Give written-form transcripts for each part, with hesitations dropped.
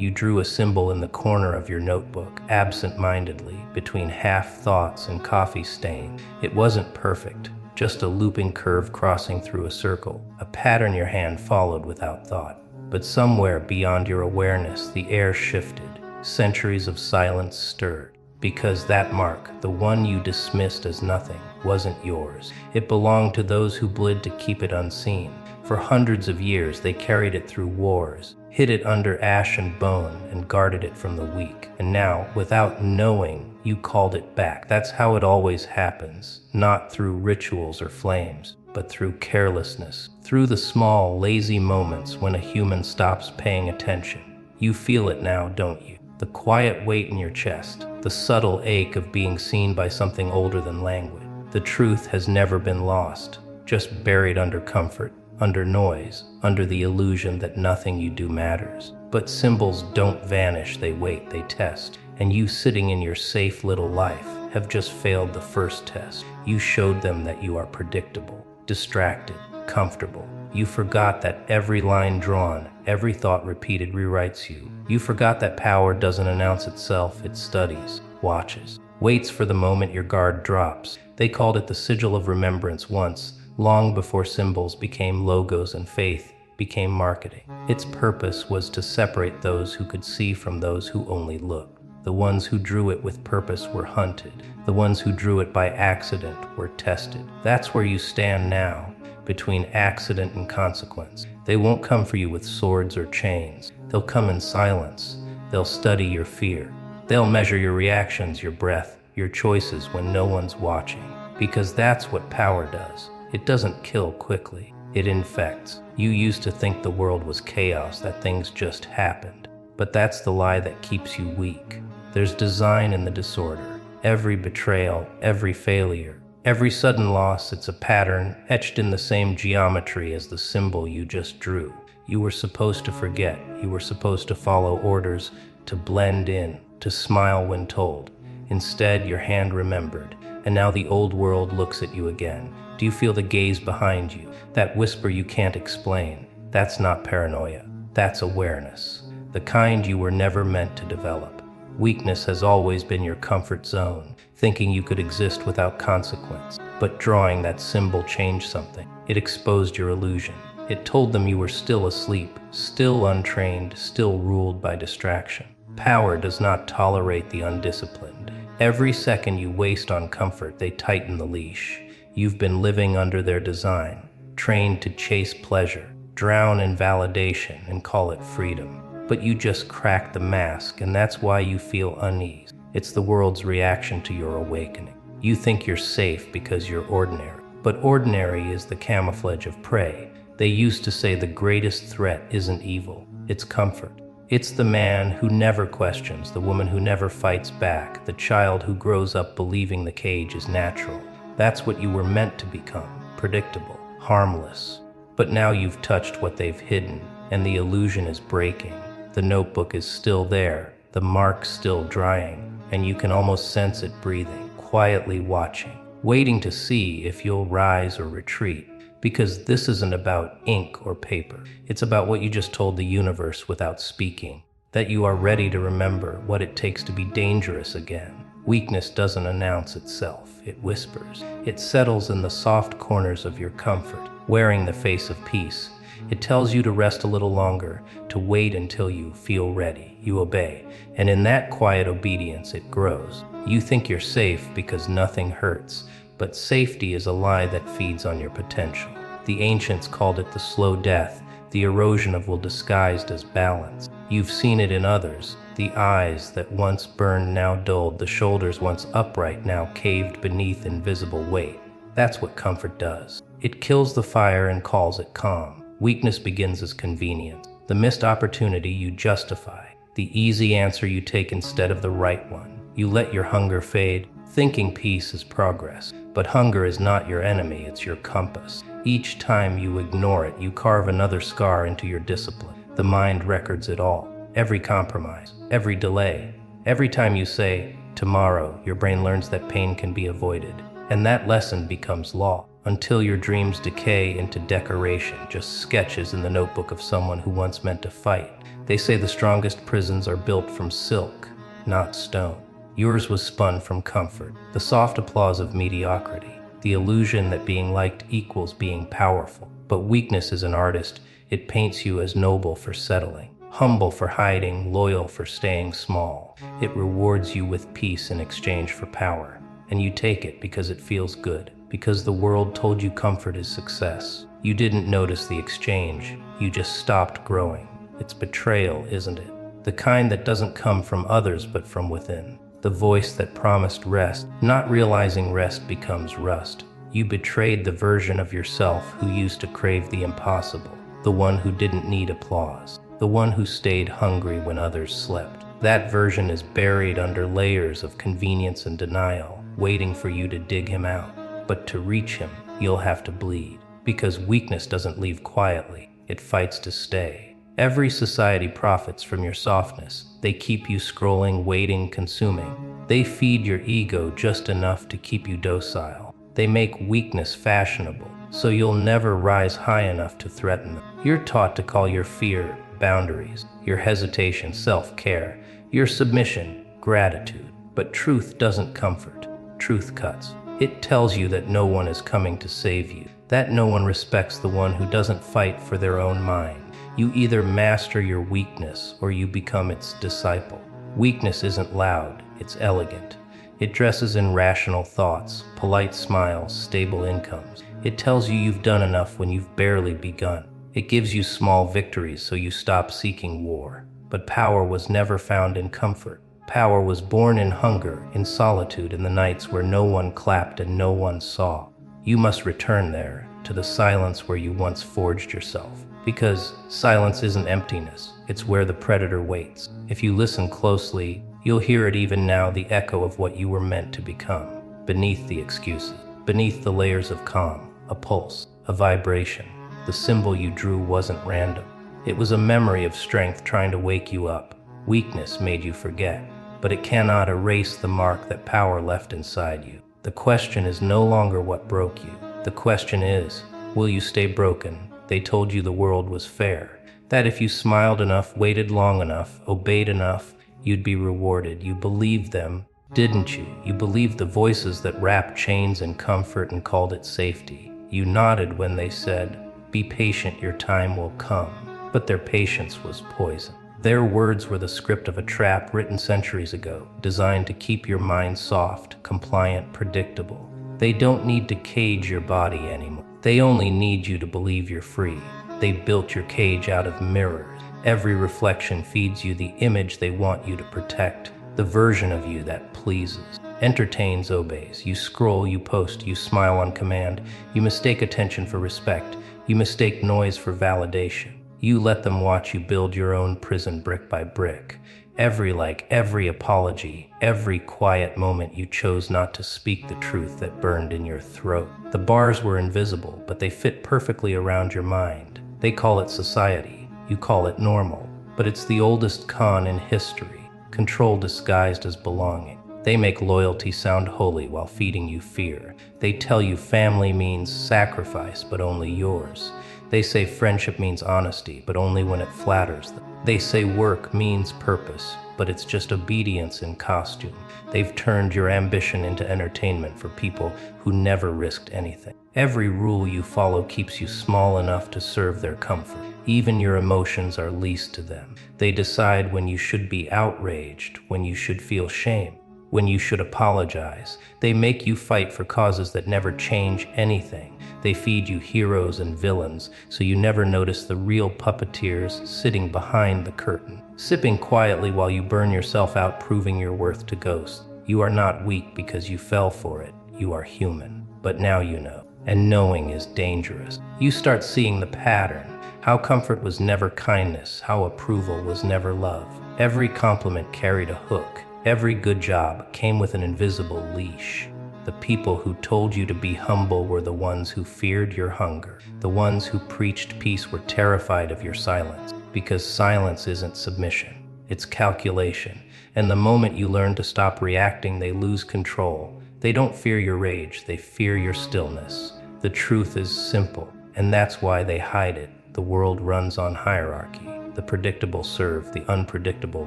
You drew a symbol in the corner of your notebook, absent-mindedly, between half-thoughts and coffee stain. It wasn't perfect, just a looping curve crossing through a circle, a pattern your hand followed without thought. But somewhere beyond your awareness, the air shifted, centuries of silence stirred. Because that mark, the one you dismissed as nothing, wasn't yours. It belonged to those who bled to keep it unseen. For hundreds of years, they carried it through wars, hid it under ash and bone, and guarded it from the weak. And now, without knowing, you called it back. That's how it always happens, not through rituals or flames, but through carelessness, through the small, lazy moments when a human stops paying attention. You feel it now, don't you? The quiet weight in your chest, the subtle ache of being seen by something older than language. The truth has never been lost, just buried under comfort, under noise, under the illusion that nothing you do matters. But symbols don't vanish, they wait, they test. And you sitting in your safe little life have just failed the first test. You showed them that you are predictable, distracted, comfortable. You forgot that every line drawn, every thought repeated rewrites you. You forgot that power doesn't announce itself, it studies, watches, waits for the moment your guard drops. They called it the sigil of remembrance once, long before symbols became logos and faith became marketing. Its purpose was to separate those who could see from those who only looked. The ones who drew it with purpose were hunted. The ones who drew it by accident were tested. That's where you stand now, between accident and consequence. They won't come for you with swords or chains. They'll come in silence. They'll study your fear. They'll measure your reactions, your breath, your choices when no one's watching. Because that's what power does. It doesn't kill quickly. It infects. You used to think the world was chaos, that things just happened. But that's the lie that keeps you weak. There's design in the disorder. Every betrayal, every failure, every sudden loss, it's a pattern etched in the same geometry as the symbol you just drew. You were supposed to forget. You were supposed to follow orders, to blend in, to smile when told. Instead, your hand remembered, and now the old world looks at you again. Do you feel the gaze behind you? That whisper you can't explain? That's not paranoia. That's awareness. The kind you were never meant to develop. Weakness has always been your comfort zone, thinking you could exist without consequence. But drawing that symbol changed something. It exposed your illusion. It told them you were still asleep, still untrained, still ruled by distraction. Power does not tolerate the undisciplined. Every second you waste on comfort, they tighten the leash. You've been living under their design, trained to chase pleasure, drown in validation, and call it freedom. But you just cracked the mask, and that's why you feel unease. It's the world's reaction to your awakening. You think you're safe because you're ordinary. But ordinary is the camouflage of prey. They used to say the greatest threat isn't evil, it's comfort. It's the man who never questions, the woman who never fights back, the child who grows up believing the cage is natural. That's what you were meant to become, predictable, harmless. But now you've touched what they've hidden, and the illusion is breaking. The notebook is still there, the mark's still drying, and you can almost sense it breathing, quietly watching, waiting to see if you'll rise or retreat. Because this isn't about ink or paper. It's about what you just told the universe without speaking. That you are ready to remember what it takes to be dangerous again. Weakness doesn't announce itself, it whispers. It settles in the soft corners of your comfort, wearing the face of peace. It tells you to rest a little longer, to wait until you feel ready. You obey, and in that quiet obedience it grows. You think you're safe because nothing hurts. But safety is a lie that feeds on your potential. The ancients called it the slow death, the erosion of will disguised as balance. You've seen it in others, the eyes that once burned now dulled, the shoulders once upright now caved beneath invisible weight. That's what comfort does. It kills the fire and calls it calm. Weakness begins as convenience. The missed opportunity you justify. The easy answer you take instead of the right one. You let your hunger fade, thinking peace is progress. But hunger is not your enemy, it's your compass. Each time you ignore it, you carve another scar into your discipline. The mind records it all. Every compromise, every delay. Every time you say, tomorrow, your brain learns that pain can be avoided. And that lesson becomes law. until your dreams decay into decoration, just sketches in the notebook of someone who once meant to fight. They say the strongest prisons are built from silk, not stone. Yours was spun from comfort, the soft applause of mediocrity, the illusion that being liked equals being powerful. But weakness is an artist. It paints you as noble for settling, humble for hiding, loyal for staying small. It rewards you with peace in exchange for power. And you take it because it feels good, because the world told you comfort is success. You didn't notice the exchange. You just stopped growing. It's betrayal, isn't it? The kind that doesn't come from others but from within. The voice that promised rest, not realizing rest becomes rust. You betrayed the version of yourself who used to crave the impossible, the one who didn't need applause, the one who stayed hungry when others slept. That version is buried under layers of convenience and denial, waiting for you to dig him out. But to reach him, you'll have to bleed, because weakness doesn't leave quietly, it fights to stay. Every society profits from your softness. They keep you scrolling, waiting, consuming. They feed your ego just enough to keep you docile. They make weakness fashionable, so you'll never rise high enough to threaten them. You're taught to call your fear boundaries, your hesitation self-care, your submission gratitude. But truth doesn't comfort. Truth cuts. It tells you that no one is coming to save you, that no one respects the one who doesn't fight for their own mind. You either master your weakness or you become its disciple. Weakness isn't loud, it's elegant. It dresses in rational thoughts, polite smiles, stable incomes. It tells you you've done enough when you've barely begun. It gives you small victories so you stop seeking war. But power was never found in comfort. Power was born in hunger, in solitude, in the nights where no one clapped and no one saw. You must return there, to the silence where you once forged yourself. Because silence isn't emptiness, it's where the predator waits. If you listen closely, you'll hear it even now, the echo of what you were meant to become. Beneath the excuses, beneath the layers of calm, a pulse, a vibration. The symbol you drew wasn't random. It was a memory of strength trying to wake you up. Weakness made you forget, but it cannot erase the mark that power left inside you. The question is no longer what broke you. The question is, will you stay broken? They told you the world was fair, that if you smiled enough, waited long enough, obeyed enough, you'd be rewarded. You believed them, didn't you? You believed the voices that wrapped chains in comfort and called it safety. You nodded when they said, "Be patient, your time will come." But their patience was poison. Their words were the script of a trap written centuries ago, designed to keep your mind soft, compliant, predictable. They don't need to cage your body anymore. They only need you to believe you're free. They built your cage out of mirrors. Every reflection feeds you the image they want you to protect, the version of you that pleases, entertains, obeys. You scroll, you post, you smile on command. You mistake attention for respect. You mistake noise for validation. You let them watch you build your own prison brick by brick. Every like, every apology, every quiet moment you chose not to speak the truth that burned in your throat. The bars were invisible, but they fit perfectly around your mind. They call it society. You call it normal. But it's the oldest con in history. Control disguised as belonging. They make loyalty sound holy while feeding you fear. They tell you family means sacrifice, but only yours. They say friendship means honesty, but only when it flatters them. They say work means purpose, but it's just obedience in costume. They've turned your ambition into entertainment for people who never risked anything. Every rule you follow keeps you small enough to serve their comfort. Even your emotions are leased to them. They decide when you should be outraged, when you should feel shame, when you should apologize. They make you fight for causes that never change anything. They feed you heroes and villains, so you never notice the real puppeteers sitting behind the curtain, sipping quietly while you burn yourself out, proving your worth to ghosts. You are not weak because you fell for it. You are human. But now you know, and knowing is dangerous. You start seeing the pattern, how comfort was never kindness, how approval was never love. Every compliment carried a hook. Every good job came with an invisible leash. The people who told you to be humble were the ones who feared your hunger. The ones who preached peace were terrified of your silence, because silence isn't submission, it's calculation. And the moment you learn to stop reacting, they lose control. They don't fear your rage, they fear your stillness. The truth is simple, and that's why they hide it. The world runs on hierarchy. The predictable serve, the unpredictable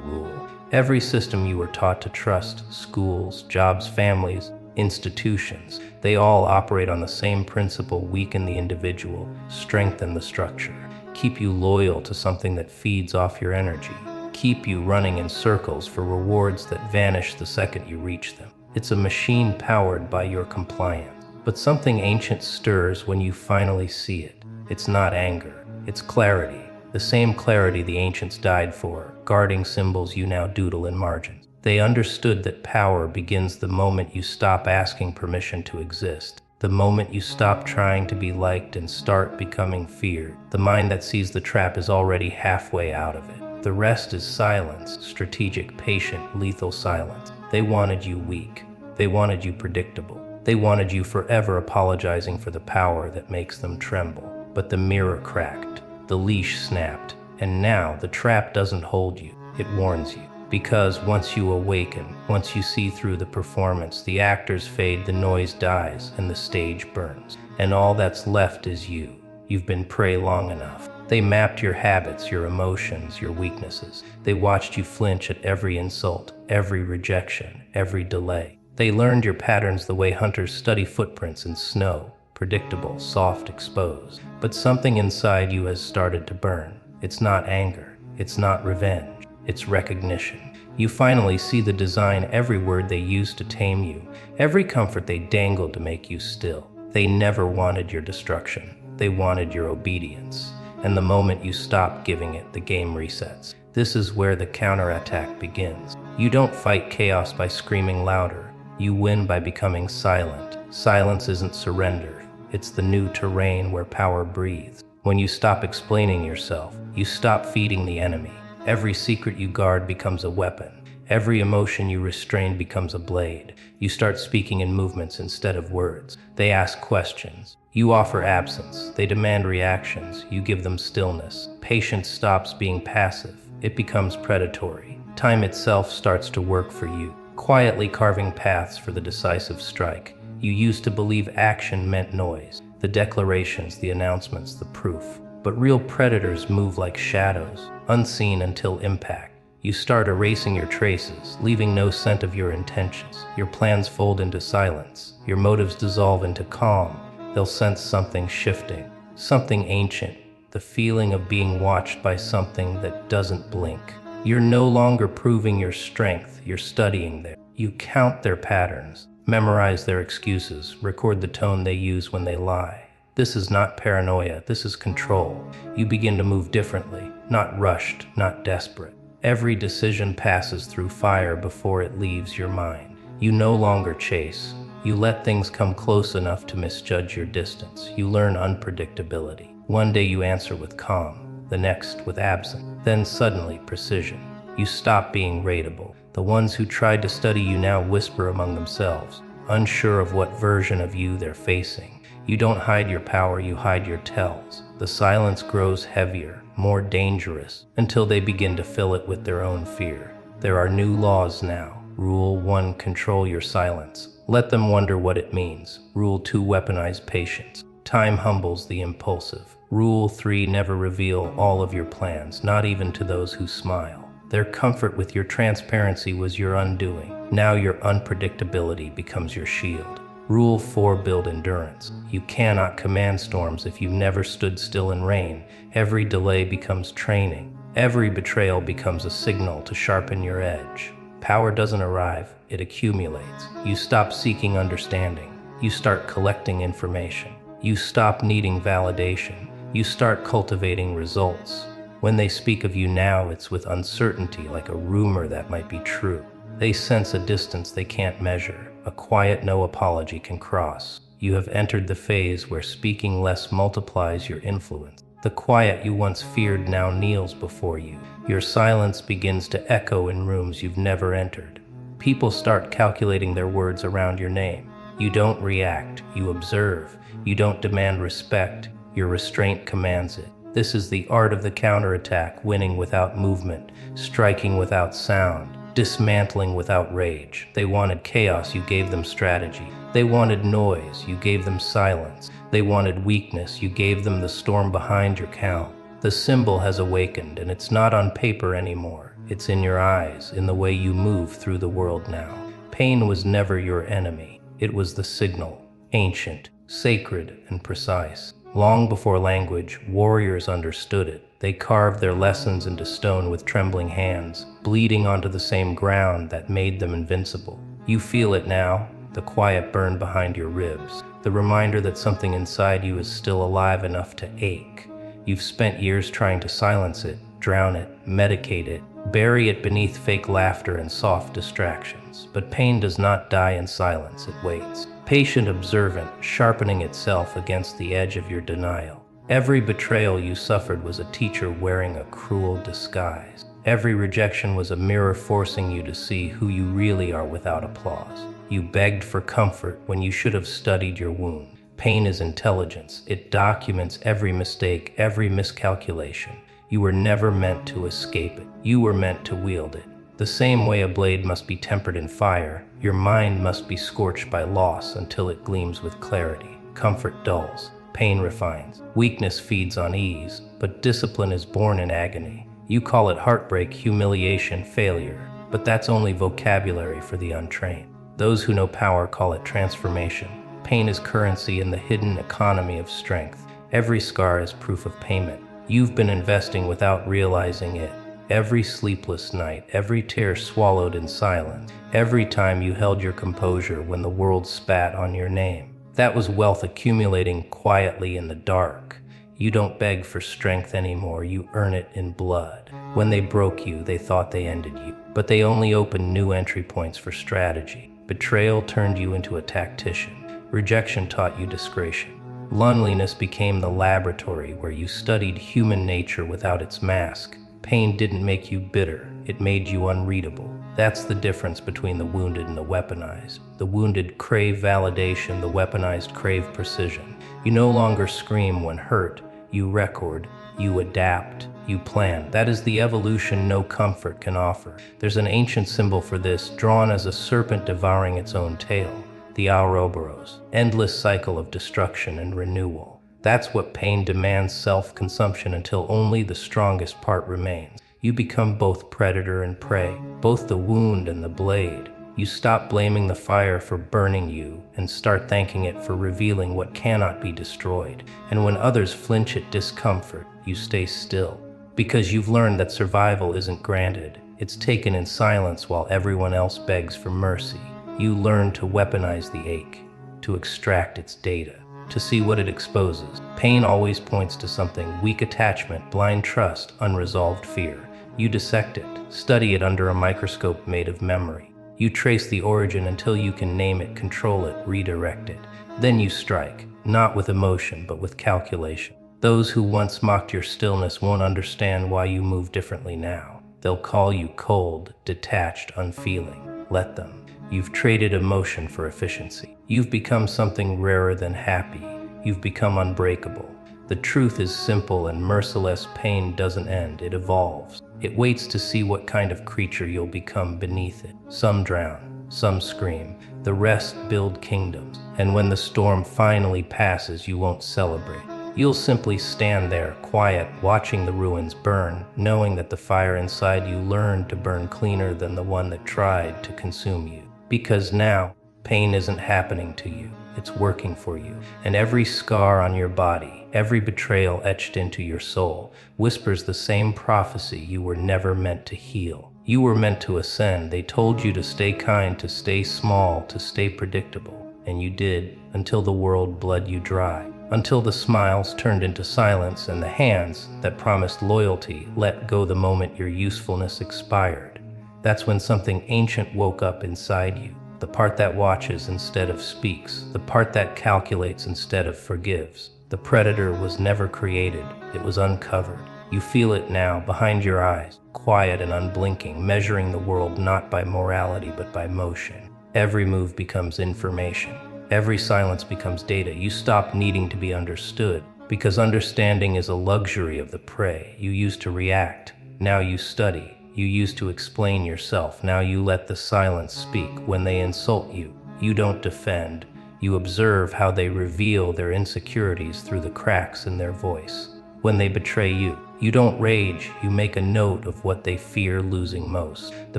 rule. Every system you were taught to trust, schools, jobs, families, institutions, they all operate on the same principle: weaken the individual, strengthen the structure, keep you loyal to something that feeds off your energy, keep you running in circles for rewards that vanish the second you reach them. It's a machine powered by your compliance. But something ancient stirs when you finally see it. It's not anger, it's clarity. The same clarity the ancients died for, guarding symbols you now doodle in margins. They understood that power begins the moment you stop asking permission to exist, the moment you stop trying to be liked and start becoming feared. The mind that sees the trap is already halfway out of it. The rest is silence, strategic, patient, lethal silence. They wanted you weak. They wanted you predictable. They wanted you forever apologizing for the power that makes them tremble. But the mirror cracked. The leash snapped, and now the trap doesn't hold you, it warns you. Because once you awaken, once you see through the performance, the actors fade, the noise dies, and the stage burns. And all that's left is you. You've been prey long enough. They mapped your habits, your emotions, your weaknesses. They watched you flinch at every insult, every rejection, every delay. They learned your patterns the way hunters study footprints in snow. Predictable, soft, exposed. But something inside you has started to burn. It's not anger. It's not revenge. It's recognition. You finally see the design, every word they used to tame you, every comfort they dangled to make you still. They never wanted your destruction. They wanted your obedience. And the moment you stop giving it, the game resets. This is where the counterattack begins. You don't fight chaos by screaming louder. You win by becoming silent. Silence isn't surrender. It's the new terrain where power breathes. When you stop explaining yourself, you stop feeding the enemy. Every secret you guard becomes a weapon. Every emotion you restrain becomes a blade. You start speaking in movements instead of words. They ask questions. You offer absence. They demand reactions. You give them stillness. Patience stops being passive. It becomes predatory. Time itself starts to work for you, quietly carving paths for the decisive strike. You used to believe action meant noise, the declarations, the announcements, the proof. But real predators move like shadows, unseen until impact. You start erasing your traces, leaving no scent of your intentions. Your plans fold into silence. Your motives dissolve into calm. They'll sense something shifting, something ancient, the feeling of being watched by something that doesn't blink. You're no longer proving your strength, you're studying them. You count their patterns, memorize their excuses, record the tone they use when they lie. This is not paranoia, this is control. You begin to move differently, not rushed, not desperate. Every decision passes through fire before it leaves your mind. You no longer chase. You let things come close enough to misjudge your distance. You learn unpredictability. One day you answer with calm, the next with absence, then suddenly precision. You stop being rateable. The ones who tried to study you now whisper among themselves, unsure of what version of you they're facing. You don't hide your power, you hide your tells. The silence grows heavier, more dangerous, until they begin to fill it with their own fear. There are new laws now. Rule 1, control your silence. Let them wonder what it means. Rule 2, weaponize patience. Time humbles the impulsive. Rule 3, never reveal all of your plans, not even to those who smile. Their comfort with your transparency was your undoing. Now your unpredictability becomes your shield. Rule 4, build endurance. You cannot command storms if you've never stood still in rain. Every delay becomes training. Every betrayal becomes a signal to sharpen your edge. Power doesn't arrive, it accumulates. You stop seeking understanding. You start collecting information. You stop needing validation. You start cultivating results. When they speak of you now, it's with uncertainty, like a rumor that might be true. They sense a distance they can't measure, a quiet no apology can cross. You have entered the phase where speaking less multiplies your influence. The quiet you once feared now kneels before you. Your silence begins to echo in rooms you've never entered. People start calculating their words around your name. You don't react, you observe. You don't demand respect, your restraint commands it. This is the art of the counterattack, winning without movement, striking without sound. dismantling without rage. They wanted chaos, you gave them strategy. They wanted noise, you gave them silence. They wanted weakness, you gave them the storm behind your calm. The symbol has awakened, and it's not on paper anymore. It's in your eyes, in the way you move through the world now. Pain was never your enemy. It was the signal, ancient, sacred, and precise. Long before language, warriors understood it. They carved their lessons into stone with trembling hands, bleeding onto the same ground that made them invincible. You feel it now, the quiet burn behind your ribs, the reminder that something inside you is still alive enough to ache. You've spent years trying to silence it, drown it, medicate it, bury it beneath fake laughter and soft distractions. But pain does not die in silence, it waits. Patient, observant, sharpening itself against the edge of your denial. Every betrayal you suffered was a teacher wearing a cruel disguise. Every rejection was a mirror forcing you to see who you really are without applause. You begged for comfort when you should have studied your wound. Pain is intelligence. It documents every mistake, every miscalculation. You were never meant to escape it. You were meant to wield it. The same way a blade must be tempered in fire, your mind must be scorched by loss until it gleams with clarity. Comfort dulls. Pain refines. Weakness feeds on ease, but discipline is born in agony. You call it heartbreak, humiliation, failure, but that's only vocabulary for the untrained. Those who know power call it transformation. Pain is currency in the hidden economy of strength. Every scar is proof of payment. You've been investing without realizing it. Every sleepless night, every tear swallowed in silence, every time you held your composure when the world spat on your name. That was wealth accumulating quietly in the dark. You don't beg for strength anymore, you earn it in blood. When they broke you, they thought they ended you, but they only opened new entry points for strategy. Betrayal turned you into a tactician. Rejection taught you discretion. Loneliness became the laboratory where you studied human nature without its mask. Pain didn't make you bitter, it made you unreadable. That's the difference between the wounded and the weaponized. The wounded crave validation, the weaponized crave precision. You no longer scream when hurt, you record, you adapt, you plan. That is the evolution no comfort can offer. There's an ancient symbol for this, drawn as a serpent devouring its own tail. The Ouroboros, endless cycle of destruction and renewal. That's what pain demands, self-consumption until only the strongest part remains. You become both predator and prey, both the wound and the blade. You stop blaming the fire for burning you and start thanking it for revealing what cannot be destroyed. And when others flinch at discomfort, you stay still. Because you've learned that survival isn't granted. It's taken in silence while everyone else begs for mercy. You learn to weaponize the ache, to extract its data, to see what it exposes. Pain always points to something: weak attachment, blind trust, unresolved fear. You dissect it, study it under a microscope made of memory. You trace the origin until you can name it, control it, redirect it. Then you strike, not with emotion, but with calculation. Those who once mocked your stillness won't understand why you move differently now. They'll call you cold, detached, unfeeling. Let them. You've traded emotion for efficiency. You've become something rarer than happy. You've become unbreakable. The truth is simple and merciless. Pain doesn't end, it evolves. It waits to see what kind of creature you'll become beneath it. Some drown, some scream, the rest build kingdoms. And when the storm finally passes, you won't celebrate. You'll simply stand there, quiet, watching the ruins burn, knowing that the fire inside you learned to burn cleaner than the one that tried to consume you. Because now, pain isn't happening to you, it's working for you. And every scar on your body, every betrayal etched into your soul, whispers the same prophecy: you were never meant to heal. You were meant to ascend. They told you to stay kind, to stay small, to stay predictable. And you did, until the world bled you dry. Until the smiles turned into silence and the hands that promised loyalty let go the moment your usefulness expired. That's when something ancient woke up inside you. The part that watches instead of speaks. The part that calculates instead of forgives. The predator was never created, it was uncovered. You feel it now, behind your eyes, quiet and unblinking, measuring the world not by morality but by motion. Every move becomes information. Every silence becomes data. You stop needing to be understood, because understanding is a luxury of the prey. You used to react, now you study. You used to explain yourself. Now you let the silence speak. When they insult you, you don't defend. You observe how they reveal their insecurities through the cracks in their voice. When they betray you, you don't rage. You make a note of what they fear losing most. The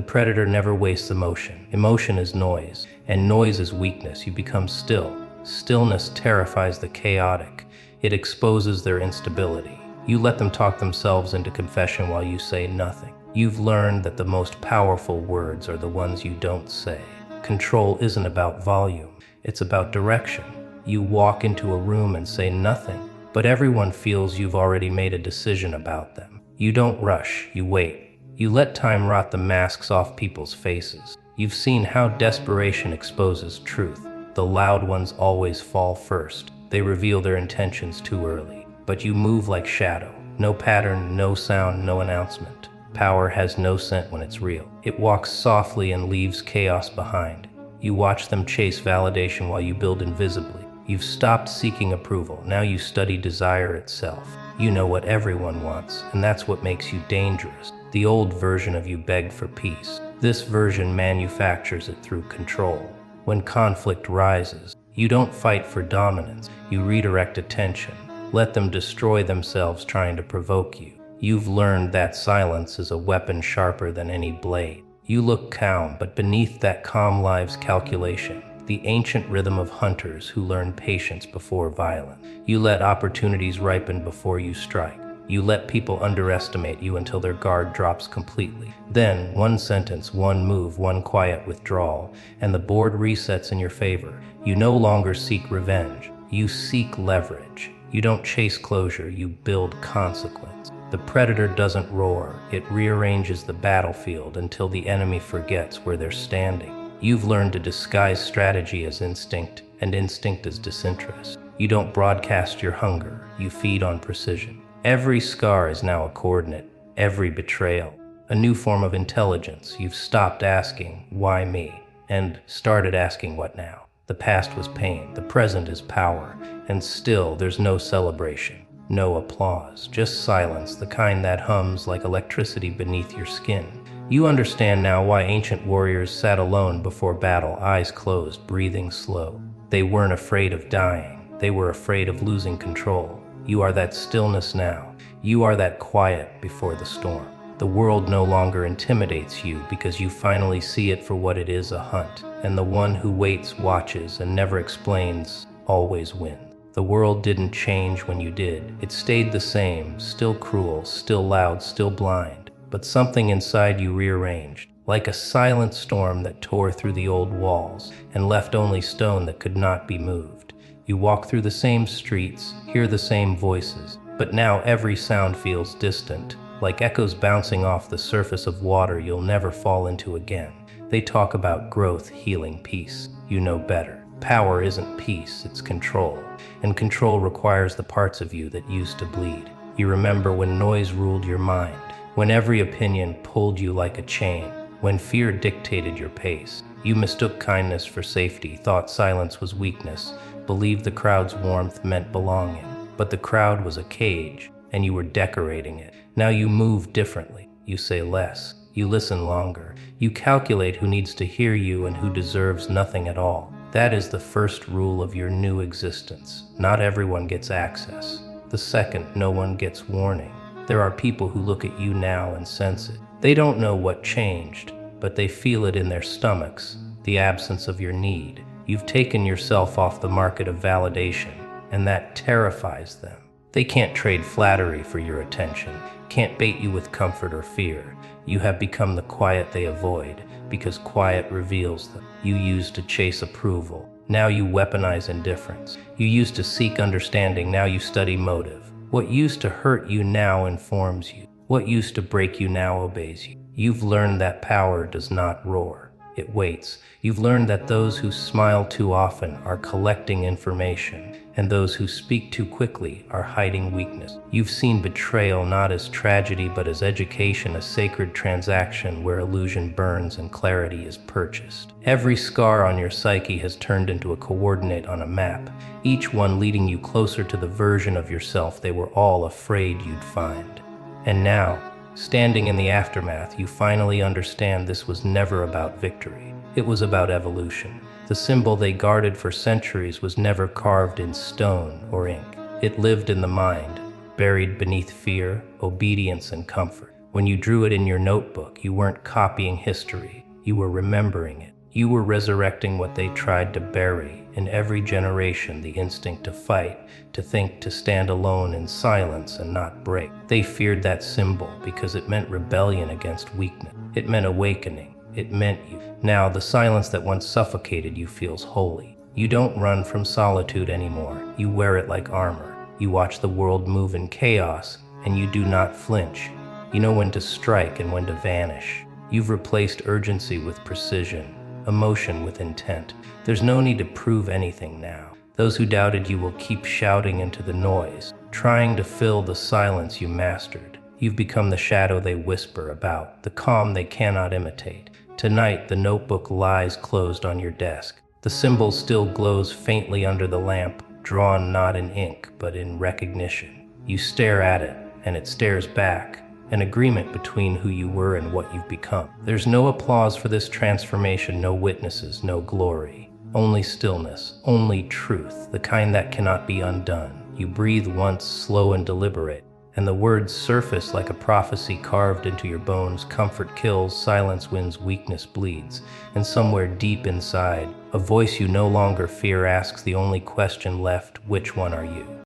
predator never wastes emotion. Emotion is noise, and noise is weakness. You become still. Stillness terrifies the chaotic. It exposes their instability. You let them talk themselves into confession while you say nothing. You've learned that the most powerful words are the ones you don't say. Control isn't about volume, it's about direction. You walk into a room and say nothing, but everyone feels you've already made a decision about them. You don't rush, you wait. You let time rot the masks off people's faces. You've seen how desperation exposes truth. The loud ones always fall first. They reveal their intentions too early. But you move like shadow. No pattern, no sound, no announcement. Power has no scent when it's real. It walks softly and leaves chaos behind. You watch them chase validation while you build invisibly. You've stopped seeking approval. Now you study desire itself. You know what everyone wants, and that's what makes you dangerous. The old version of you begged for peace. This version manufactures it through control. When conflict rises, you don't fight for dominance. You redirect attention. Let them destroy themselves trying to provoke you. You've learned that silence is a weapon sharper than any blade. You look calm, but beneath that calm lies calculation, the ancient rhythm of hunters who learn patience before violence. You let opportunities ripen before you strike. You let people underestimate you until their guard drops completely. Then, one sentence, one move, one quiet withdrawal, and the board resets in your favor. You no longer seek revenge. You seek leverage. You don't chase closure, you build consequence. The predator doesn't roar, it rearranges the battlefield until the enemy forgets where they're standing. You've learned to disguise strategy as instinct, and instinct as disinterest. You don't broadcast your hunger, you feed on precision. Every scar is now a coordinate, every betrayal, a new form of intelligence. You've stopped asking, why me? And started asking, what now? The past was pain, the present is power, and still there's no celebration. No applause, just silence, the kind that hums like electricity beneath your skin. You understand now why ancient warriors sat alone before battle, eyes closed, breathing slow. They weren't afraid of dying, they were afraid of losing control. You are that stillness now. You are that quiet before the storm. The world no longer intimidates you because you finally see it for what it is, a hunt. And the one who waits, watches, and never explains always wins. The world didn't change when you did. It stayed the same, still cruel, still loud, still blind. But something inside you rearranged, like a silent storm that tore through the old walls and left only stone that could not be moved. You walk through the same streets, hear the same voices, but now every sound feels distant, like echoes bouncing off the surface of water you'll never fall into again. They talk about growth, healing, peace. You know better. Power isn't peace, it's control. And control requires the parts of you that used to bleed. You remember when noise ruled your mind, when every opinion pulled you like a chain, when fear dictated your pace. You mistook kindness for safety, thought silence was weakness, believed the crowd's warmth meant belonging. But the crowd was a cage, and you were decorating it. Now you move differently. You say less. You listen longer. You calculate who needs to hear you and who deserves nothing at all. That is the first rule of your new existence. Not everyone gets access. The second, no one gets warning. There are people who look at you now and sense it. They don't know what changed, but they feel it in their stomachs, the absence of your need. You've taken yourself off the market of validation, and that terrifies them. They can't trade flattery for your attention, can't bait you with comfort or fear. You have become the quiet they avoid, because quiet reveals them. You used to chase approval. Now you weaponize indifference. You used to seek understanding. Now you study motive. What used to hurt you now informs you. What used to break you now obeys you. You've learned that power does not roar. It waits. You've learned that those who smile too often are collecting information, and those who speak too quickly are hiding weakness. You've seen betrayal not as tragedy but as education, a sacred transaction where illusion burns and clarity is purchased. Every scar on your psyche has turned into a coordinate on a map, each one leading you closer to the version of yourself they were all afraid you'd find. And now, Standing in the aftermath, you finally understand this was never about victory. It was about evolution. The symbol they guarded for centuries was never carved in stone or ink. It lived in the mind, buried beneath fear, obedience, and comfort. When you drew it in your notebook, you weren't copying history, you were remembering it. You were resurrecting what they tried to bury. In every generation, the instinct to fight, to think, to stand alone in silence and not break. They feared that symbol because it meant rebellion against weakness. It meant awakening. It meant you. Now, the silence that once suffocated you feels holy. You don't run from solitude anymore. You wear it like armor. You watch the world move in chaos, and you do not flinch. You know when to strike and when to vanish. You've replaced urgency with precision, emotion with intent. There's no need to prove anything now. Those who doubted you will keep shouting into the noise, trying to fill the silence you mastered. You've become the shadow they whisper about, the calm they cannot imitate. Tonight, the notebook lies closed on your desk. The symbol still glows faintly under the lamp, drawn not in ink, but in recognition. You stare at it, and it stares back, an agreement between who you were and what you've become. There's no applause for this transformation, no witnesses, no glory. Only stillness, only truth, the kind that cannot be undone. You breathe once, slow and deliberate, and the words surface like a prophecy carved into your bones. Comfort kills, silence wins, weakness bleeds. And somewhere deep inside, a voice you no longer fear asks the only question left: which one are you?